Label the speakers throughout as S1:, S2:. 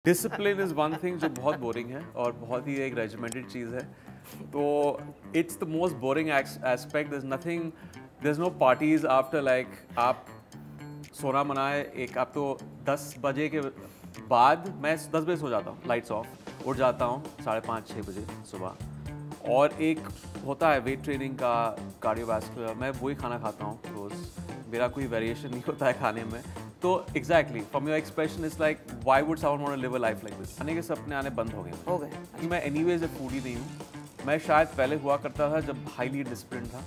S1: Discipline is one thing जो बहुत boring है और बहुत ही एक रेजिमेंटेड चीज़ है। तो it's the most boring aspect. There is nothing, there is no parties after like आप सोना मनाए एक आप तो 10 बजे के बाद मैं 10 बजे सो जाता हूँ, लाइट्स ऑफ उठ जाता हूँ 5:30-6 बजे सुबह। और एक होता है वेट ट्रेनिंग का, कार्डियोवास्कुलर, मैं वही खाना खाता हूँ रोज़। मेरा कोई वेरिएशन नहीं होता है खाने में। तो exactly from your expression is like why would someone want to live a life like this. खाने के सपने आने बंद हो गए। मैं एनीवेज एक फूडी नहीं हूँ। मैं शायद पहले हुआ करता था जब हाईली डिसिप्लिन था,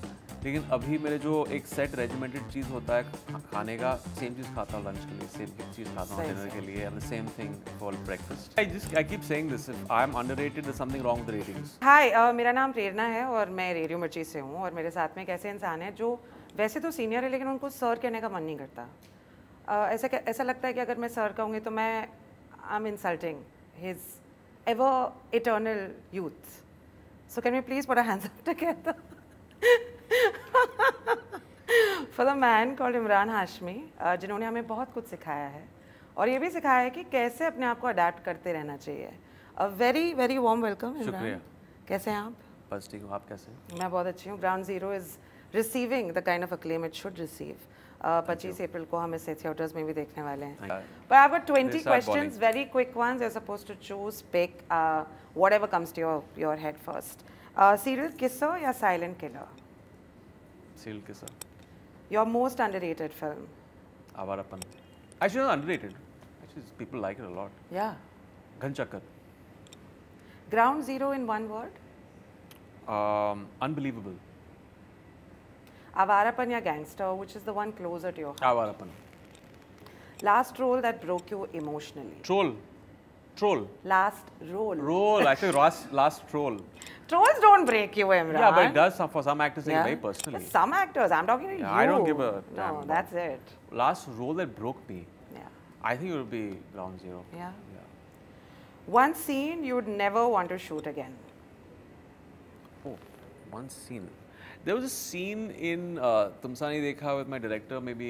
S1: लेकिन अभी मेरे जो एक सेट रेजिमेंटेड चीज़ होता है खाने का, सेम चीज़ खाता हूँ लंच के लिए, सेम चीज़ खाता हूँ डिनर के लिए, and the same thing for breakfast. I keep saying this, if I am underrated, there something wrong with the ratings.
S2: Hi, मेरा नाम प्रेरणा है और मैं रेडियो मिर्ची से हूँ। और मेरे साथ में एक ऐसे इंसान है जो वैसे तो सीनियर है लेकिन उनको सर कहने का मन नहीं करता। ऐसा लगता है कि अगर मैं सर कहूँगी तो मैं I am insulting his ever eternal youth. So can we please put our hands up together for the man called Imran Hashmi, जिन्होंने हमें बहुत कुछ सिखाया है और ये भी सिखाया है कि कैसे अपने आप को अडेप्ट करते रहना चाहिए। A very very warm welcome Imran. कैसे हैं आप?
S1: बस ठीक हूँ, आप कैसे हैं?
S2: मैं बहुत अच्छी हूँ। Ground zero is receiving the kind of acclaim it should receive. 25 अप्रैल को हम इसे थिएटर्स में भी देखने वाले हैं। But I've got 20 questions, very quick ones. You're supposed to choose, pick whatever comes to your head first. Serial kisser या silent killer?
S1: Serial kisser.
S2: Your most underrated film?
S1: Avarapan. Actually, not underrated. Actually, people like it a lot.
S2: Yeah.
S1: Ghan Chakkar.
S2: Ground Zero in one word?
S1: Unbelievable.
S2: Avarapan या Gangster, which is the one closer to your heart?
S1: Avarapan.
S2: Last role that broke you emotionally?
S1: Troll.
S2: Last role.
S1: Role. Actually, last troll.
S2: Trolls don't break you, Imran.
S1: Yeah, but it does for some actors take it very personally.
S2: But some actors, I'm talking to you.
S1: I don't give a damn.
S2: No, that's it.
S1: Last role that broke me.
S2: Yeah.
S1: I think it would be Ground Zero.
S2: Yeah. One scene you would never want to shoot again?
S1: Oh, one scene. There was a scene in Tumsa Nahi Dekha with my director, maybe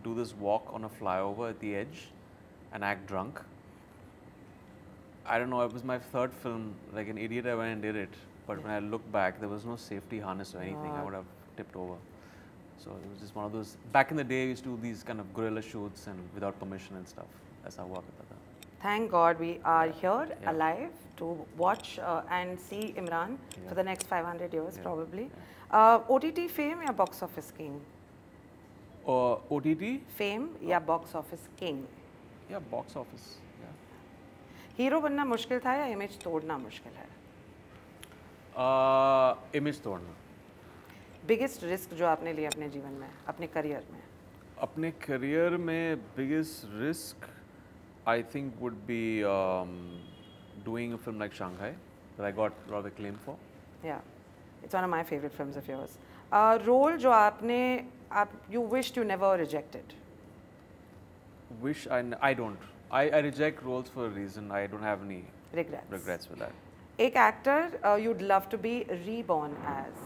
S1: do this walk on a flyover at the edge and act drunk. I don't know, it was my third film, like an idiot I went and did it. But when I look back, there was no safety harness or anything. I would have tipped over. So it was just one of those, back in the day, we used to do these kind of guerrilla shoots and without permission and stuff. That's how work it.
S2: Thank God we are here alive to watch and see Imran for the next 500 years probably. OTT fame या box office king?
S1: OTT?
S2: Fame या box office king?
S1: Yeah, box office. Yeah.
S2: Hero बनना मुश्किल था या image तोड़ना मुश्किल है?
S1: Image तोड़ना।
S2: बिगेस्ट रिस्क जो आपने लिया अपने जीवन में, अपने करियर में?
S1: अपने करियर में biggest risk I think would be doing a film like Shanghai that I got a lot of acclaim for. Yeah,
S2: it's one of my favorite films of yours. Role जो you wished you never rejected?
S1: I don't. I reject roles for a reason. I don't have any regrets with that.
S2: एक actor you'd love to be reborn as?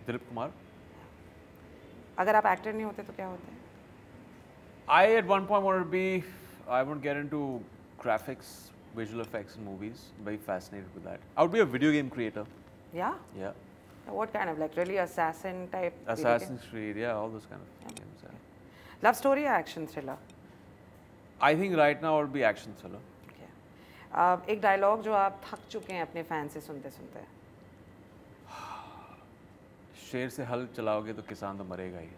S1: Dilip Kumar.
S2: अगर आप actor नहीं होते तो क्या होते?
S1: I at one point wanted to be, I would get into graphics, visual effects in movies. Very fascinated with that. I would be a video game creator.
S2: Yeah?
S1: Yeah.
S2: What kind of, like really assassin type?
S1: Assassin's Creed, yeah, all those kind of games. Yeah.
S2: Love story or action thriller?
S1: I think right now it would be action thriller.
S2: Okay. एक dialogue जो आप थक चुके हैं अपने fan से सुनते सुनते?
S1: शेर से हल चलाओगे तो किसान तो मरेगा ही।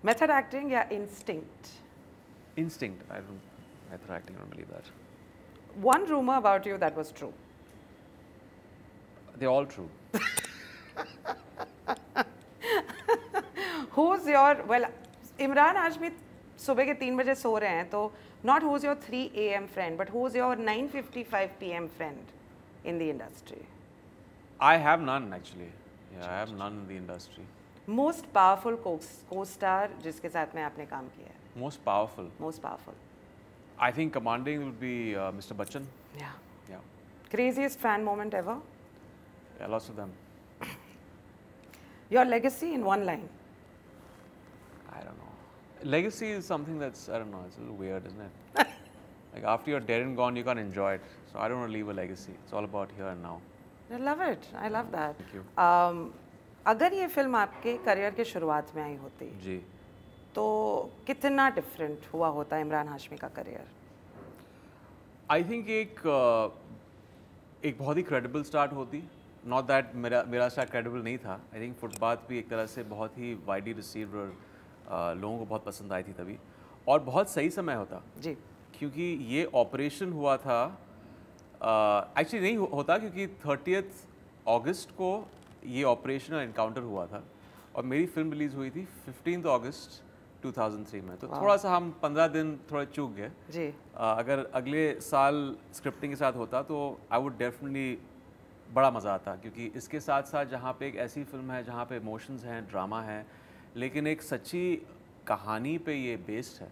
S2: Method acting या instinct?
S1: Instinct. I don't. Method acting. I don't believe that.
S2: One rumor about you that was true?
S1: They're all true.
S2: Who's your, well, Imran Hashmi सुबह के 3 बजे सो रहे हैं तो not who's your 3 a.m. friend but who's your 9:55 p.m. friend in the industry?
S1: I have none actually. Yeah, I have none in the industry.
S2: Most powerful co-star जिसके साथ में आपने काम किया है?
S1: Most powerful.
S2: Most powerful.
S1: I think commanding would be Mr. Bachchan.
S2: Yeah.
S1: Yeah.
S2: Craziest fan moment ever?
S1: Yeah, lots of them.
S2: Your legacy in one line?
S1: I don't know. Legacy is something that's, I don't know, it's a little weird, isn't it? Like after you're dead and gone, you can't enjoy it. So I don't want to leave a legacy. It's all about here and now.
S2: I love it. I love that.
S1: Thank you.
S2: अगर ये film आपके career के शुरुआत में आई होती
S1: जी.
S2: तो कितना different हुआ होता इमरान हाशमी का करियर?
S1: I think एक बहुत ही क्रेडिबल स्टार्ट होती. नॉट दैट मेरा स्टार्ट क्रेडिबल नहीं था. आई थिंक फुटपाथ भी एक तरह से बहुत ही वाइडली रिसीव्ड और लोगों को बहुत पसंद आई थी तभी, और बहुत सही समय होता
S2: जी,
S1: क्योंकि ये ऑपरेशन हुआ था. एक्चुअली नहीं होता क्योंकि 30 अगस्त को ये ऑपरेशनल एनकाउंटर हुआ था और मेरी फिल्म रिलीज़ हुई थी 15 अगस्त 2003 में. तो थोड़ा सा हम 15 दिन थोड़ा चूक गए
S2: जी.
S1: अगर अगले साल स्क्रिप्टिंग के साथ होता तो आई वुड डेफिनेटली बड़ा मज़ा आता, क्योंकि इसके साथ साथ जहाँ पे एक ऐसी फिल्म है जहाँ पे इमोशंस हैं, ड्रामा है, लेकिन एक सच्ची कहानी पे ये बेस्ड है,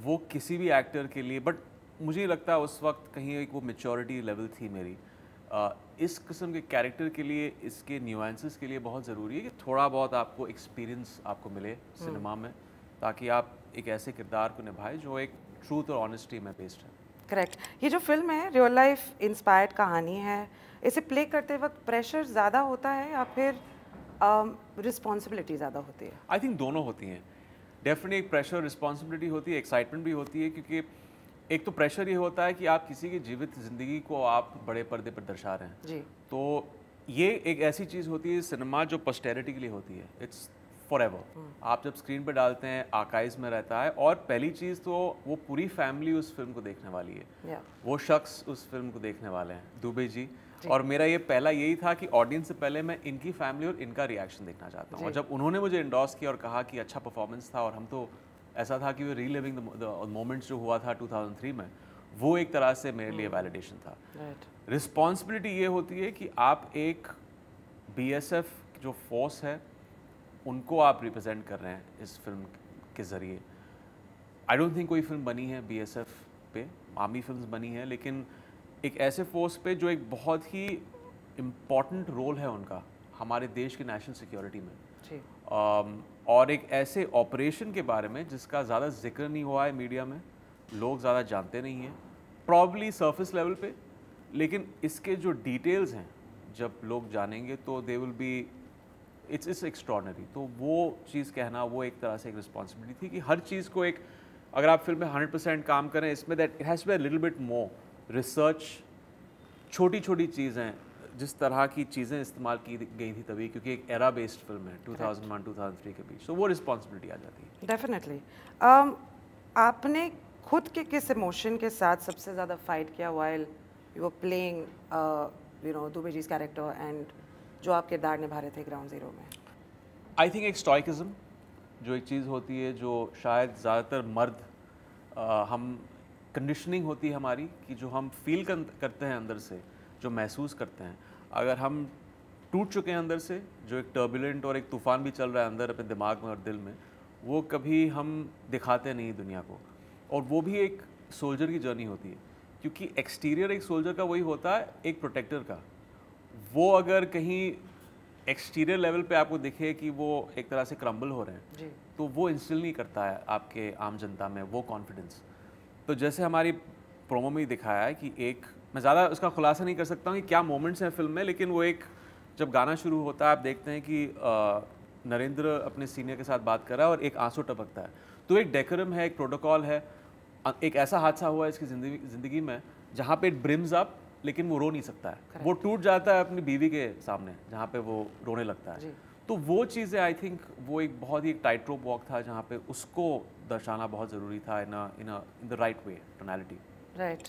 S1: वो किसी भी एक्टर के लिए, बट मुझे नहीं लगता उस वक्त कहीं एक वो मैच्योरिटी लेवल थी मेरी. इस किस्म के कैरेक्टर के लिए, इसके न्यूएंसेस के लिए बहुत ज़रूरी है कि थोड़ा बहुत आपको एक्सपीरियंस आपको मिले सिनेमा में, ताकि आप एक ऐसे किरदार को निभाएं जो एक ट्रूथ और ऑनेस्टी में बेस्ड है.
S2: करेक्ट. ये जो फिल्म है रियल लाइफ इंस्पायर्ड कहानी है, इसे प्ले करते वक्त प्रेशर ज़्यादा होता है या फिर रिस्पॉन्सिबिलिटी ज़्यादा होती है?
S1: आई थिंक दोनों होती हैं. डेफिनेटली एक प्रेशर रिस्पॉन्सिबिलिटी होती है, एक्साइटमेंट भी होती है, क्योंकि एक तो प्रेशर ये होता है कि आप किसी की जीवित ज़िंदगी को आप बड़े पर्दे पर दर्शा रहे हैं
S2: जी.
S1: तो ये एक ऐसी चीज़ होती है सिनेमा जो पोस्टेरिटी के लिए होती है. It's for ever. आप जब स्क्रीन पर डालते हैं आर्काइव्स में रहता है, और पहली चीज़ तो वो पूरी फैमिली उस फिल्म को देखने वाली है. वो शख्स उस फिल्म को देखने वाले हैं, दुबे जी. और मेरा ये पहला यही था कि ऑडियंस से पहले मैं इनकी फैमिली और इनका रिएक्शन देखना चाहता हूँ. और जब उन्होंने मुझे इंडोर्स किया और कहा कि अच्छा परफॉर्मेंस था, और हम तो ऐसा था कि वो रीलिविंग द मोमेंट्स जो हुआ था 2003 में, वो एक तरह से मेरे लिए वैलिडेशन था. रिस्पॉन्सिबिलिटी ये होती है कि आप एक BSF जो फोर्स है उनको आप रिप्रेजेंट कर रहे हैं इस फिल्म के ज़रिए. आई डोंट थिंक कोई फिल्म बनी है BSF पे, आर्मी फिल्म्स बनी है, लेकिन एक ऐसे फोर्स पे जो एक बहुत ही इम्पॉर्टेंट रोल है उनका हमारे देश की नेशनल सिक्योरिटी में. और एक ऐसे ऑपरेशन के बारे में जिसका ज़्यादा जिक्र नहीं हुआ है मीडिया में, लोग ज़्यादा जानते नहीं हैं, प्रॉब्ली सरफेस लेवल पे, लेकिन इसके जो डिटेल्स हैं जब लोग जानेंगे तो they will be it's extraordinary. तो वो चीज़ कहना, वो एक तरह से एक रिस्पॉन्सिबिलिटी थी कि हर चीज़ को एक, अगर आप फिल्म में 100% काम करें, इसमें that it has to be a little bit more research, छोटी छोटी चीज़ें, जिस तरह की चीज़ें इस्तेमाल की गई थी तभी, क्योंकि एक एरा बेस्ड फिल्म है 2001-2003 के बीच, तो वो रिस्पॉन्सिबिलिटी आ जाती है.
S2: डेफिनेटली. आपने खुद के किस इमोशन के साथ सबसे ज़्यादा फाइट किया while you were playing Dubey ji's character, and जो आप किरदार निभा रहे थे ग्राउंड ज़ीरो में?
S1: आई थिंक एक स्टॉइकिज्म जो एक चीज़ होती है जो शायद ज़्यादातर मर्द हम कंडीशनिंग होती है हमारी, कि जो हम फील करते हैं अंदर से, जो महसूस करते हैं, अगर हम टूट चुके हैं अंदर से, जो एक टर्बुलेंट और एक तूफ़ान भी चल रहा है अंदर अपने दिमाग में और दिल में, वो कभी हम दिखाते नहीं दुनिया को. और वो भी एक सोल्जर की जर्नी होती है, क्योंकि एक्सटीरियर एक सोल्जर का वही होता है, एक प्रोटेक्टर का. वो अगर कहीं एक्सटीरियर लेवल पे आपको दिखे कि वो एक तरह से क्रम्बल हो रहे हैं, तो वो इंस्टिल नहीं करता है आपके आम जनता में वो कॉन्फिडेंस. तो जैसे हमारी प्रोमो में ही दिखाया है कि एक, मैं ज़्यादा उसका खुलासा नहीं कर सकता हूँ कि क्या मोमेंट्स हैं फिल्म में, लेकिन वो एक, जब गाना शुरू होता है आप देखते हैं कि नरेंद्र अपने सीनियर के साथ बात कर रहा है और एक आंसू टपकता है. तो एक डेकोरम है, एक प्रोटोकॉल है. एक ऐसा हादसा हुआ है इसकी ज़िंदगी में जहाँ पे इट ब्रिम्स अप, लेकिन वो रो नहीं सकता है. वो टूट जाता है अपनी बीवी के सामने जहाँ पे वो रोने लगता है. तो वो चीज़ें आई थिंक वो एक बहुत ही एक टाइट रोप वॉक था जहाँ पे उसको दर्शाना बहुत ज़रूरी था in the right way, tonality.
S2: Right.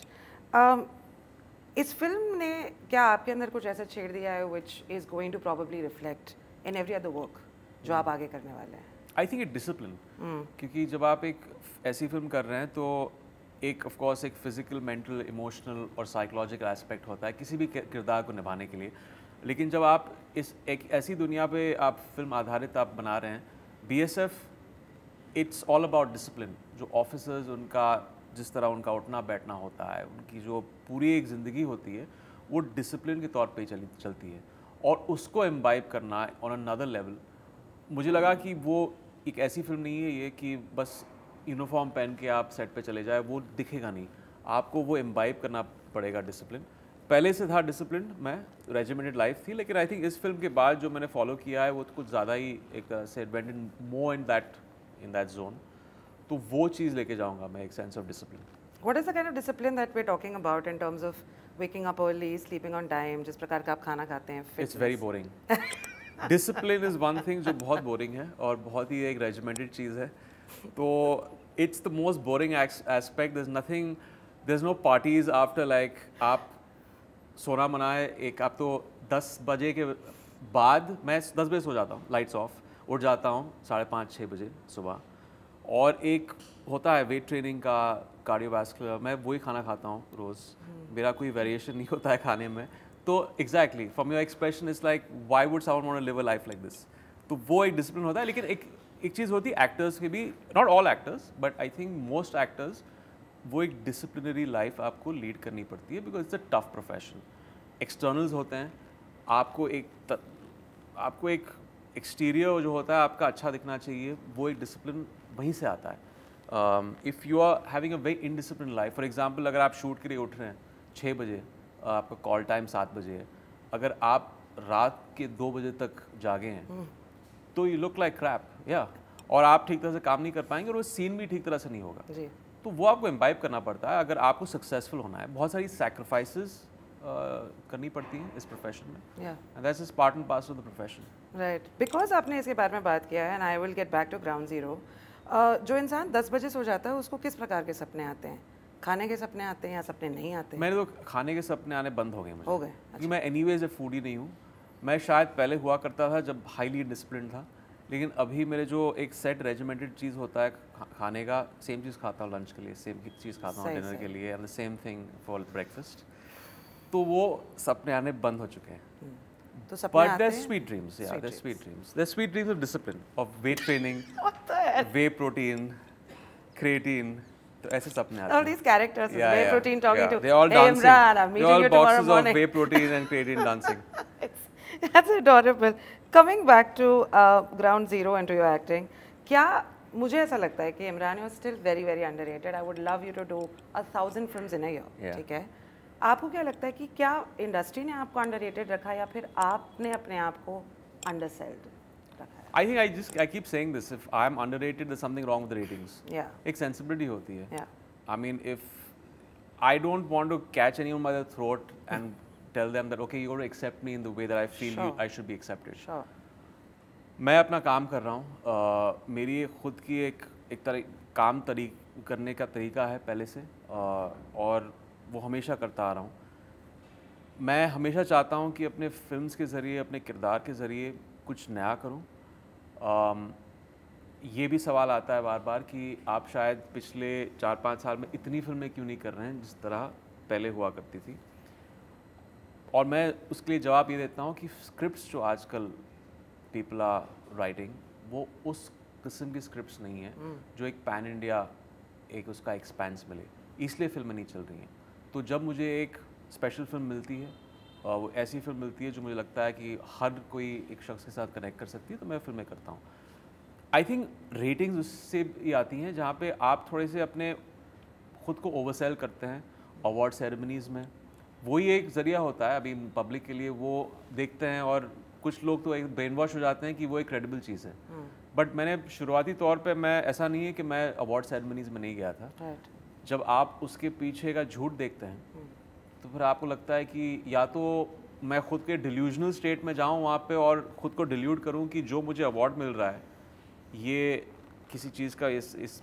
S2: इस फिल्म ने क्या आपके अंदर कुछ ऐसा छेड़ दिया है which is going to probably reflect in every other work जो आप आगे करने वाले हैं?
S1: I think it discipline. क्योंकि जब आप एक ऐसी फिल्म कर रहे हैं तो एक ऑफ कोर्स एक फिजिकल, मेंटल, इमोशनल और साइकोलॉजिकल एस्पेक्ट होता है किसी भी किरदार को निभाने के लिए. लेकिन जब आप इस एक ऐसी दुनिया पे आप फिल्म आधारित आप बना रहे हैं, BSF it's all about discipline. जो ऑफिसर्स, उनका जिस तरह उनका उठना बैठना होता है, उनकी जो पूरी एक ज़िंदगी होती है, वो डिसिप्लिन के तौर पे चलती है. और उसको इम्बाइब करना ऑन अनदर लेवल, मुझे लगा कि वो एक ऐसी फिल्म नहीं है ये कि बस यूनिफॉर्म पहन के आप सेट पे चले जाए, वो दिखेगा नहीं। आपको वो इम्बाइब करना पड़ेगा डिसिप्लिन। पहले से था डिसिप्लिन, मैं रेजिमेंटेड लाइफ थी, लेकिन आई थिंक इस फिल्म के बाद जो मैंने फॉलो किया है वो तो कुछ ज़्यादा ही एक तरह से went in more in that zone. तो वो चीज़ लेके जाऊँगा मैं, एक sense of discipline.
S2: What is the kind of discipline that we're talking about in terms of waking up early, sleeping on time, जिस प्रकार का आप खाना खाते हैं?
S1: It's very boring. Discipline is one thing जो बहुत बोरिंग है और बहुत ही एक रेजिमेंटेड चीज़ है। तो it's the most boring aspect. There is no parties after, like आप सोना मनाए एक, आप तो 10 बजे के बाद, मैं 10 बजे सो जाता हूँ, लाइट्स ऑफ, उठ जाता हूँ 5:30-6 बजे सुबह, और एक होता है वेट ट्रेनिंग का, कार्डियोवास्कुलर, मैं वही खाना खाता हूँ रोज़। मेरा कोई वेरिएशन नहीं होता है खाने में। तो exactly from your expression is like why would someone want to live a life like this. तो वो एक डिसिप्लिन होता है। लेकिन एक चीज़ होती है एक्टर्स की भी, not all actors but I think most actors, वो एक डिसिप्लिनरी लाइफ आपको लीड करनी पड़ती है, because it's a tough profession. Externals होते हैं, आपको एक एक्सटीरियर जो होता है आपका अच्छा दिखना चाहिए, वो एक डिसिप्लिन वहीं से आता है। If you are having a very indiscipline life, for example अगर आप शूट के लिए उठ रहे हैं 6 बजे, आपका कॉल टाइम 7 बजे है, अगर आप रात के 2 बजे तक जागे हैं तो यू लुक लाइक क्रैप, या, और आप ठीक तरह से काम नहीं कर पाएंगे और वो सीन भी ठीक तरह से नहीं होगा
S2: जी।
S1: तो वो आपको इम्बाइब करना पड़ता है अगर आपको सक्सेसफुल होना है। बहुत सारी सैक्रिफाइसेस करनी पड़ती हैं इस प्रोफेशन में, and that's just part and parcel of the profession.
S2: Right, because आपने इसके बारे में बात किया है, and I will get back to ground zero. जो इंसान 10 बजे सो जाता है उसको किस प्रकार के सपने आते हैं? खाने के सपने आते हैं या सपने नहीं आते हैं?
S1: मैंने तो खाने के सपने आने बंद हो गए मुझे,
S2: हो गए,
S1: क्योंकि मैं एनीवेज फूडी नहीं हूँ। मैं शायद पहले हुआ करता था जब हाईली डिसिप्लिन था, लेकिन अभी मेरे जो एक सेट रेजिमेंटेड चीज़ होता है खाने का, सेम चीज़ खाता हूँ लंच के लिए, सेम चीज़ खाता हूँ डिनर के लिए, and the same thing for breakfast, तो वो सपने आने बंद हो चुके हैं।
S2: तो सपने
S1: But
S2: आते
S1: they're
S2: हैं?
S1: sweet dreams, yeah,
S2: Sweet
S1: they're
S2: dreams.
S1: sweet dreams. They're sweet dreams of discipline, of weight training,
S2: What the hell?
S1: whey protein, creatine. तो ऐसे सपने आते
S2: All these characters,
S1: Yeah,
S2: whey
S1: yeah,
S2: protein talking
S1: yeah.
S2: to,
S1: They're all
S2: hey
S1: dancing.
S2: Imran, I'm
S1: They're
S2: meeting
S1: all
S2: you tomorrow
S1: boxes
S2: morning.
S1: of whey protein and creatine dancing.
S2: That's adorable. Coming back to ground zero and to your acting, क्या मुझे ऐसा लगता है कि Imran is still very very underrated. I would love you to do 1,000 films in a year.
S1: Yeah.
S2: ठीक है? आपको क्या लगता है कि क्या इंडस्ट्री ने आपको अंडररेटेड रखा या फिर आपने अपने आप को अंडरसेल्ड रखा है?
S1: I keep saying this. If I'm underrated, there's something wrong with the ratings.
S2: Yeah.
S1: एक sensibility होती है.
S2: Yeah.
S1: I mean, if I don't want to catch anyone by the throat and tell them that okay, you got to accept me in the way that I feel
S2: Sure.
S1: I should be accepted.
S2: Sure.
S1: मैं अपना काम कर रहा हूँ, मेरी खुद की एक तरह काम करने का तरीका है पहले से, और वो हमेशा करता आ रहा हूँ। मैं हमेशा चाहता हूँ कि अपने फिल्म्स के ज़रिए, अपने किरदार के ज़रिए कुछ नया करूँ। ये भी सवाल आता है बार बार कि आप शायद पिछले 4-5 साल में इतनी फिल्में क्यों नहीं कर रहे हैं जिस तरह पहले हुआ करती थी, और मैं उसके लिए जवाब ये देता हूँ कि स्क्रिप्ट्स जो आजकल पीपल आर राइटिंग, वो उस किस्म की स्क्रिप्ट्स नहीं है जो एक पैन इंडिया एक उसका एक्सपेंस मिले, इसलिए फिल्में नहीं चल रही हैं। तो जब मुझे एक स्पेशल फिल्म मिलती है, वो ऐसी फिल्म मिलती है जो मुझे लगता है कि हर कोई एक शख्स के साथ कनेक्ट कर सकती है, तो मैं फिल्में करता हूँ। आई थिंक रेटिंग्स उससे भी आती हैं जहाँ पे आप थोड़े से अपने खुद को ओवरसेल करते हैं अवार्ड सेरेमनीज़ में। वही एक ज़रिया होता है अभी पब्लिक के लिए, वो देखते हैं और कुछ लोग तो एक ब्रेन वॉश हो जाते हैं कि वो एक क्रेडिबल चीज़ है। बट मैंने शुरुआती तौर पे, मैं ऐसा नहीं है कि मैं अवार्ड सेरेमनीज़ में नहीं गया था। जब आप उसके पीछे का झूठ देखते हैं तो फिर आपको लगता है कि या तो मैं खुद के डिल्यूजनल स्टेट में जाऊं वहाँ पे और ख़ुद को डिल्यूट करूं कि जो मुझे अवार्ड मिल रहा है ये किसी चीज़ का इस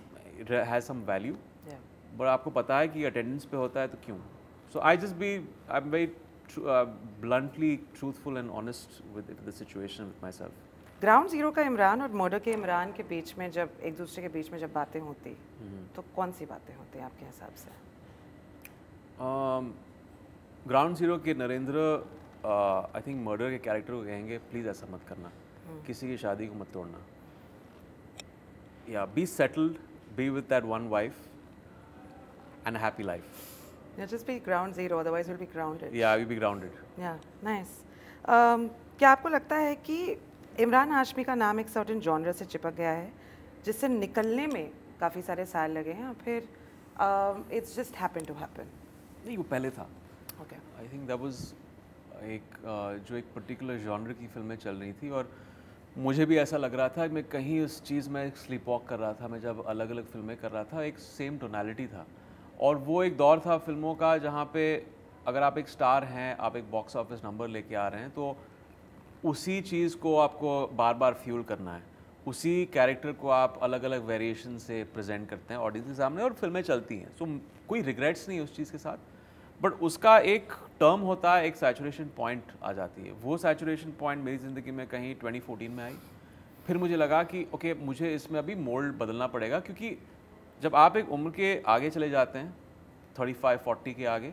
S1: हैज़ सम वैल्यू, बट आपको पता है कि अटेंडेंस पे होता है तो क्यों। So I am very bluntly truthful and honest with the situation with my self.
S2: Ground zero का इमरान और मर्डर के इमरान के बीच में जब एक दूसरे के बीच में जब बातें होती तो कौन सी बातें होती हैं आपके हिसाब से?
S1: ग्राउंड जीरो के नरेंद्र आई थिंक मर्डर के कैरेक्टर को कहेंगे प्लीज़ ऐसा मत करना, किसी की शादी को मत तोड़ना, या be settled, be with that one wife and a happy life.
S2: Just be ground zero, otherwise you'll be grounded.
S1: Yeah, you'll be grounded.
S2: Yeah, nice. क्या आपको लगता है कि इमरान हाशमी का नाम एक सर्टेन जॉनर से चिपक गया है? जिससे निकलने में काफ़ी सारे साल लगे हैं, फिर it's just happen to happen?
S1: नहीं, वो पहले था।
S2: Okay,
S1: I think that was जो एक पर्टिकुलर जॉनर की फिल्में चल रही थी और मुझे भी ऐसा लग रहा था मैं कहीं उस चीज़ में स्लीप वॉक कर रहा था। मैं जब अलग अलग फिल्में कर रहा था, एक सेम टोनैलिटी था और वो एक दौर था फिल्मों का जहाँ पे अगर आप एक स्टार हैं, आप एक बॉक्स ऑफिस नंबर लेके आ रहे हैं, तो उसी चीज़ को आपको बार बार फ्यूल करना है, उसी कैरेक्टर को आप अलग अलग वेरिएशन से प्रेजेंट करते हैं ऑडियंस के सामने और फिल्में चलती हैं। सो कोई रिग्रेट्स नहीं उस चीज़ के साथ, बट उसका एक टर्म होता है, एक सैचुरेशन पॉइंट आ जाती है। वो सैचुरेशन पॉइंट मेरी ज़िंदगी में कहीं 2014 में आई। फिर मुझे लगा कि ओके, मुझे इसमें अभी मोल्ड बदलना पड़ेगा, क्योंकि जब आप एक उम्र के आगे चले जाते हैं, 35-40 के आगे,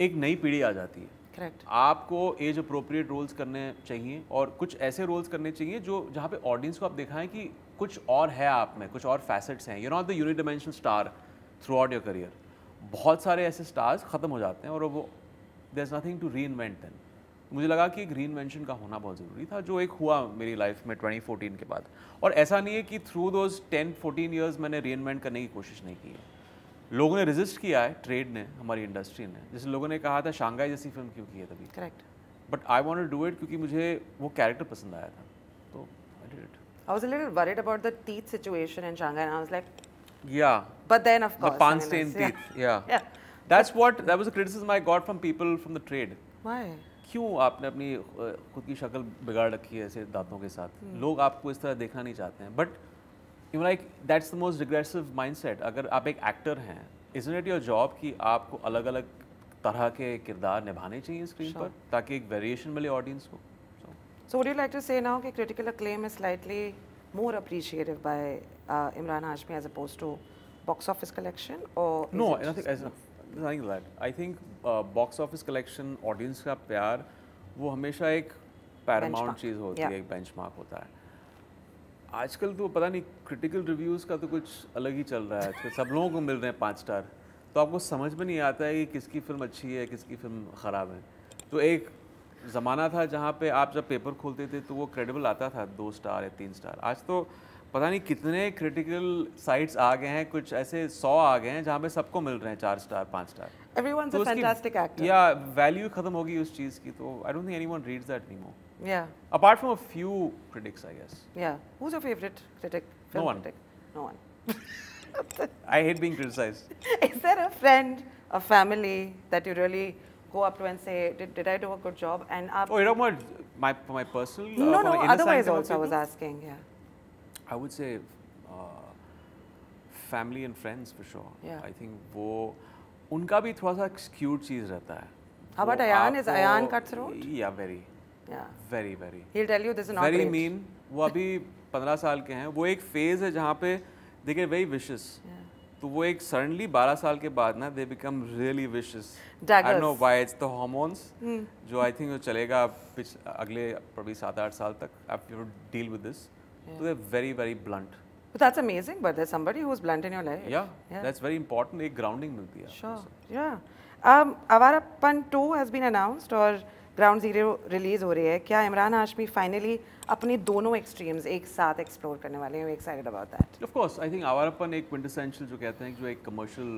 S1: एक नई पीढ़ी आ जाती है।
S2: करेक्ट।
S1: आपको एज अप्रोप्रिएट रोल्स करने चाहिए और कुछ ऐसे रोल्स करने चाहिए जो जहाँ पे ऑडियंस को आप दिखाएं कि कुछ और है आप में, कुछ और फैसेट्स हैं। You not the unidimensional star throughout your career. बहुत सारे ऐसे स्टार्स ख़त्म हो जाते हैं और वो there is nothing to reinvent then. मुझे लगा कि एक री इन्वेंशन का होना बहुत ज़रूरी था, जो एक हुआ मेरी लाइफ में 2014 के बाद। और ऐसा नहीं है कि थ्रू दोज 10-14 ईयर्स मैंने री इन्वेंट करने की कोशिश नहीं की है। लोगों ने रेजिस्ट किया है, ट्रेड ने, हमारी इंडस्ट्री ने। जैसे लोगों ने कहा था शांघाई जैसी फिल्म क्यों की है तभी।
S2: Correct.
S1: But I wanted to do it क्योंकि मुझे वो कैरेक्टर पसंद आया था, तो I did it.
S2: I was a little worried about the teeth situation in Shanghai, and I was like,
S1: Yeah.
S2: but then of course,
S1: The pan stained teeth. Yeah.
S2: Yeah.
S1: That was a criticism I got from people from the trade.
S2: Why?
S1: क्यों आपने अपनी खुद की शक्ल बिगाड़ रखी है ऐसे दांतों के साथ? लोग आपको इस तरह देखना नहीं चाहते हैं। But you like that's the most regressive mindset. अगर आप एक एक्टर हैं, isn't it your job कि आपको अलग अलग तरह के किरदार निभाने चाहिए स्क्रीन पर, ताकि एक वेरिएशन मिले ऑडियंस को?
S2: So would you like to say now that critical acclaim is slightly more appreciated by Imran Hashmi as opposed to box office collection, or
S1: No, nothing like that. I think box office collection, audience का प्यार, वो हमेशा एक Paramount चीज़ होती है, एक benchmark होता है। आजकल तो पता नहीं, क्रिटिकल रिव्यूज़ का तो कुछ अलग ही चल रहा है आजकल। सब लोगों को मिल रहे हैं 5 स्टार, तो आपको समझ में नहीं आता है कि किसकी फ़िल्म अच्छी है, किसकी फ़िल्म ख़राब है। तो एक ज़माना था जहाँ पे आप जब पेपर खोलते थे तो वो क्रेडिबल आता था 2 स्टार या 3 स्टार। आज तो पता नहीं कितने क्रिटिकल साइट्स आ गए हैं, कुछ ऐसे 100 आ गए हैं जहाँ पे सबको मिल रहे हैं 4 star 5 star.
S2: everyone's a fantastic actor.
S1: या वैल्यू ख़त्म होगी उस चीज़ की, तो I don't think anyone reads that anymore,
S2: Yeah.
S1: apart from a few critics, I guess.
S2: Yeah. Who's your favorite critic?
S1: No
S2: Film
S1: one.
S2: critic? No one.
S1: I hate being criticized.
S2: Is there a friend, a family that you really go up to and say, did I do a good job? And
S1: Oh, you're talking about my personal?
S2: no,
S1: for
S2: no.
S1: my inner
S2: Otherwise,
S1: side of
S2: also I was
S1: people?
S2: asking. Yeah.
S1: I would say family and friends for sure.
S2: Yeah.
S1: I think वो उनका भी थोड़ा सा skewed चीज़ रहता है।
S2: How about
S1: वो
S2: Ayan? Is
S1: आपको-
S2: Ayan cutthroat?
S1: Yeah, very,
S2: Yeah.
S1: very.
S2: He'll tell you this is not
S1: Very
S2: great.
S1: mean. वो अभी 15 साल के हैं। वो एक फेज़ है जहाँ पे they get very vicious.
S2: Yeah.
S1: तो वो एक सडनली 12 साल के बाद ना they become really vicious. I
S2: Daggers.
S1: don't know why, it's the hormones जो I think वो चलेगा अगले probably 7-8 साल तक after you deal with this. So they're very blunt.
S2: But that's amazing. But there's somebody who's blunt in your life.
S1: Yeah, that's very important. एक grounding मिलती है।
S2: Sure. Yeah. Avarapan 2 has been announced और Ground Zero release हो रही है। क्या Imran Hashmi finally अपनी दोनों extremes एक साथ explore करने वाले हैं? We're excited about that.
S1: Of course, I think Awarapan एक quintessential जो कहते हैं, जो एक commercial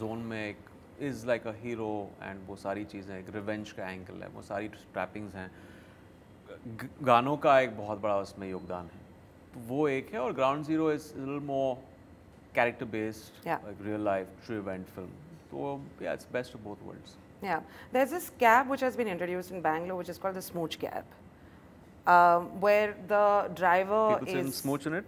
S1: zone में एक is like a hero and वो सारी चीज़ें, एक revenge का angle है, वो सारी trappings हैं, गानों का एक बहुत बड़ा उसमें योगदान है, तो वो एक है। और Ground Zero is a little more character based, like real life true event film. So yeah, it's best of both worlds.
S2: Yeah, there's this cab which has been introduced in Bangalore, which is called the Smooch cab, where the driver
S1: People
S2: is
S1: smooch in it.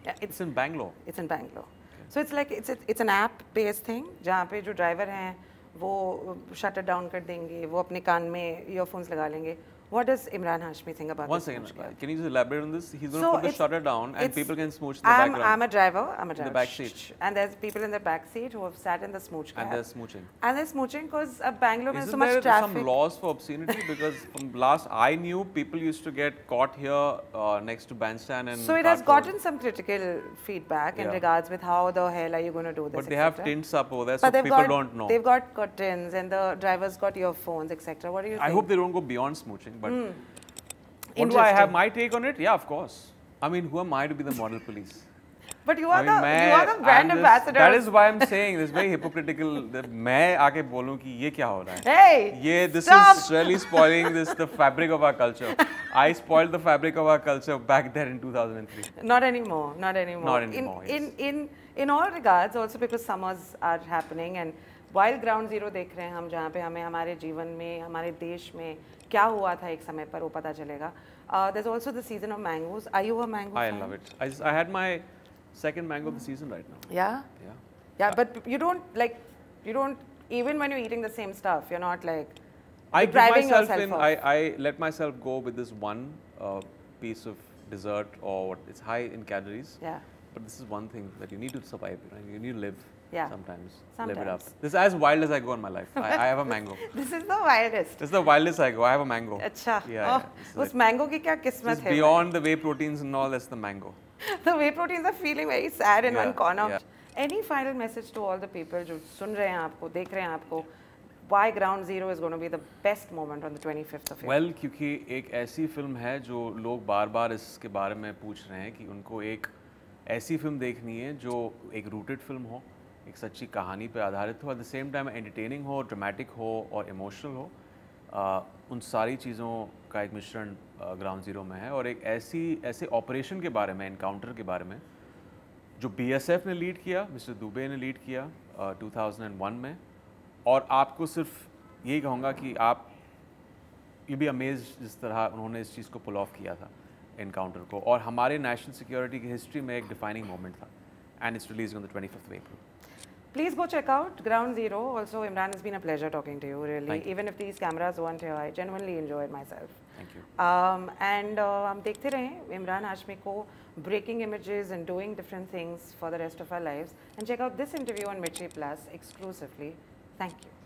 S2: Yeah,
S1: It's in Bangalore.
S2: It's in Bangalore. So it's like it's an app-based thing, जहाँ पे जो driver हैं वो shut it down कर देंगे, वो अपने कान में earphones लगा लेंगे. What does Imran Hashmi think about
S1: One
S2: this
S1: second,
S2: smooch cab?
S1: can you just elaborate on this? He's going
S2: So
S1: to put the
S2: it's-
S1: shutter down and
S2: it's-
S1: people can smooch in the background.
S2: I'm a driver. I'm a driver.
S1: the back seat.
S2: And there's people in the back seat who have sat in the smooch cab.
S1: And they're smooching.
S2: And they're smooching because Bangalore has
S1: Isn't
S2: so much
S1: there
S2: traffic.
S1: some laws for obscenity? Because from last I knew, people used to get caught here next to Bandstand and.
S2: So it has
S1: Park Road.
S2: gotten some critical feedback in
S1: Yeah.
S2: regards with how the hell are you going to do this,
S1: But they have
S2: etc.
S1: tints up over there,
S2: But
S1: so
S2: they've
S1: people
S2: got,
S1: don't know.
S2: They've got curtains and the driver's got earphones, etc. What do you think?
S1: I hope they don't go beyond smooching. But what do I have my take on it? Yeah, of course. I mean, who am I to be the model police?
S2: But you are the brand ambassador.
S1: That is why I'm saying this very hypocritical. That मैं आके बोलूँ कि ये क्या हो रहा है?
S2: Hey,
S1: this
S2: stop!
S1: is really spoiling the fabric of our culture. I spoiled the fabric of our culture back then in 2003.
S2: Not anymore. Not anymore.
S1: Not anymore.
S2: In all regards, also because summers are happening and while Ground Zero देख रहे हैं हम, जहाँ पे हमें हमारे जीवन में, हमारे देश में क्या हुआ था एक समय पर वो पता चलेगा. There's also the season of mangoes. Are you a mango fan?
S1: I love it. I had my second mango of the season right now.
S2: Yeah?
S1: Yeah.
S2: Yeah, but you don't even when you're eating the same stuff, you're not like
S1: I give
S2: depriving
S1: myself
S2: yourself
S1: in,
S2: of.
S1: I let myself go with this one piece of dessert or what, it's high in calories.
S2: Yeah.
S1: But this is one thing that you need to survive, right? You need to live sometimes. Live it up.
S2: Sometimes.
S1: This is as wild as I go in my life. I have a mango.
S2: This is the wildest.
S1: This is the wildest I go. I have a mango.
S2: अच्छा.
S1: Yeah.
S2: उस mango की क्या किस्मत
S1: Just
S2: है?
S1: beyond the whey proteins and all, that's the mango.
S2: The whey proteins are feeling very sad in one corner.
S1: Yeah.
S2: Any final message to all the people जो सुन रहे हैं आपको, देख रहे हैं आपको? Why Ground Zero is going to be the best moment on the 25th of April?
S1: Well, क्योंकि एक ऐसी फिल्म है जो लोग बार-बार इसके बारे में पूछ रहे हैं कि उनको एक ऐसी फिल्म देखनी है जो एक रूटेड फिल्म हो, एक सच्ची कहानी पे आधारित हो, at the same time entertaining हो, ड्रामेटिक हो और इमोशनल हो. उन सारी चीज़ों का एक मिश्रण ग्राउंड ज़ीरो में है. और एक ऐसे ऑपरेशन के बारे में, एनकाउंटर के बारे में जो BSF ने लीड किया, मिस्टर दुबे ने लीड किया 2001 में. और आपको सिर्फ यही कहूँगा कि आप ये भी अमेज जिस तरह उन्होंने इस चीज़ को पुल ऑफ किया था, एनकाउंटर को, और हमारे नेशनल सिक्योरिटी की हिस्ट्री में एक डिफाइनिंग मोमेंट था. And it's release on the 25th of April.
S2: Please go check out Ground Zero. Also, Imran, it's been a pleasure talking to you, really.
S1: Thank you.
S2: Even if these cameras weren't here, I genuinely enjoyed myself.
S1: Thank you.
S2: And हम देखते रहें Imran Hashmi को breaking images and doing different things for the rest of our lives. And check out this interview on Mirchi Plus exclusively. Thank you.